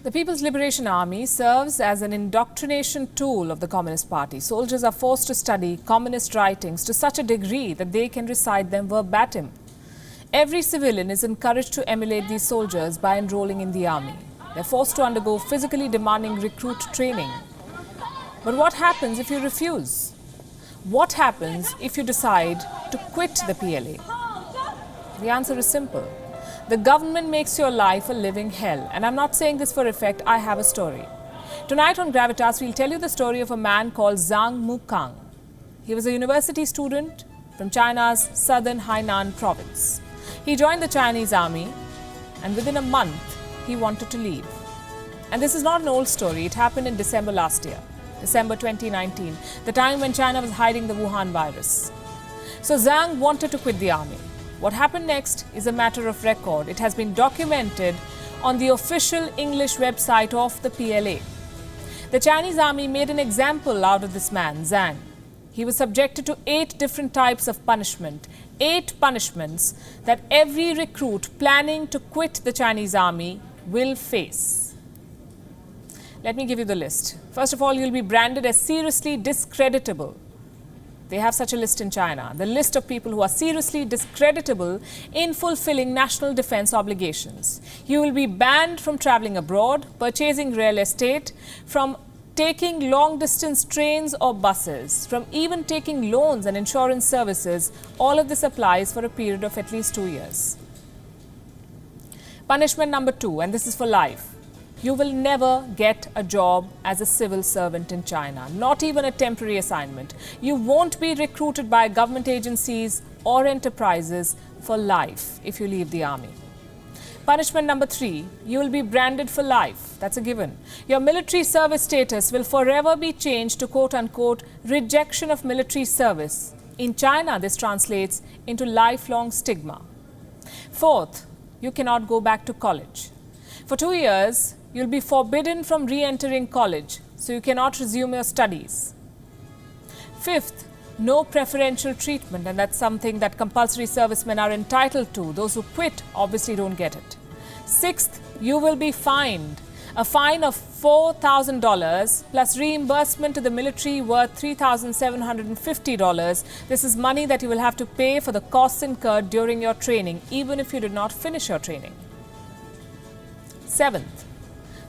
The People's Liberation Army serves as an indoctrination tool of the Communist Party. Soldiers are forced to study communist writings to such a degree that they can recite them verbatim. Every civilian is encouraged to emulate these soldiers by enrolling in the army. They're forced to undergo physically demanding recruit training. But what happens if you refuse? What happens if you decide to quit the P.L.A? The answer is simple. The government makes your life a living hell. And I'm not saying this for effect, I have a story. Tonight on Gravitas, we'll tell you the story of a man called Zhang Mukang. He was a university student from China's southern Hainan province. He joined the Chinese army and within a month, he wanted to leave. And this is not an old story. It happened in December last year, December 2019, the time when China was hiding the Wuhan virus. So Zhang wanted to quit the army. What happened next is a matter of record. It has been documented on the official English website of the P.L.A. The Chinese army made an example out of this man, Zhang. He was subjected to 8 different types of punishment, 8 punishments that every recruit planning to quit the Chinese army will face. Let me give you the list. First of all, you'll be branded as seriously discreditable. They have such a list in China, the list of people who are seriously discreditable in fulfilling national defense obligations. You will be banned from traveling abroad, purchasing real estate, from taking long-distance trains or buses, from even taking loans and insurance services. All of this applies for a period of at least 2 years. Punishment number 2, and this is for life. You will never get a job as a civil servant in China, not even a temporary assignment. You won't be recruited by government agencies or enterprises for life if you leave the army. Punishment number 3, you will be branded for life. That's a given. Your military service status will forever be changed to quote-unquote rejection of military service. In China, this translates into lifelong stigma. 4th, you cannot go back to college. For 2 years, you'll be forbidden from re-entering college, so you cannot resume your studies. 5th, no preferential treatment, and that's something that compulsory servicemen are entitled to. Those who quit obviously don't get it. 6th, you will be fined. A fine of $4,000 plus reimbursement to the military worth $3,750. This is money that you will have to pay for the costs incurred during your training, even if you did not finish your training. 7th,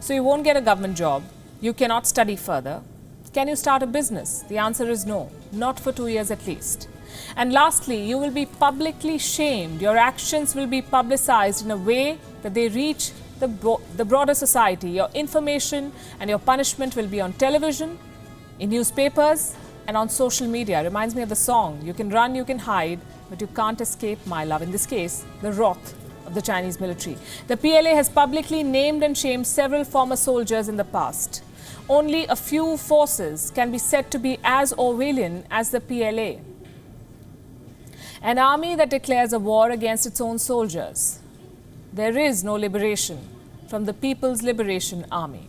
so you won't get a government job, you cannot study further. Can you start a business? The answer is no, not for 2 years at least. And lastly, you will be publicly shamed. Your actions will be publicized in a way that they reach the broader society. Your information and your punishment will be on television, in newspapers, and on social media. Reminds me of the song, you can run, you can hide, but you can't escape my love. In this case, the wrath of the Chinese military. The P.L.A. has publicly named and shamed several former soldiers in the past. Only a few forces can be said to be as Orwellian as the P.L.A. An army that declares a war against its own soldiers. There is no liberation from the People's Liberation Army.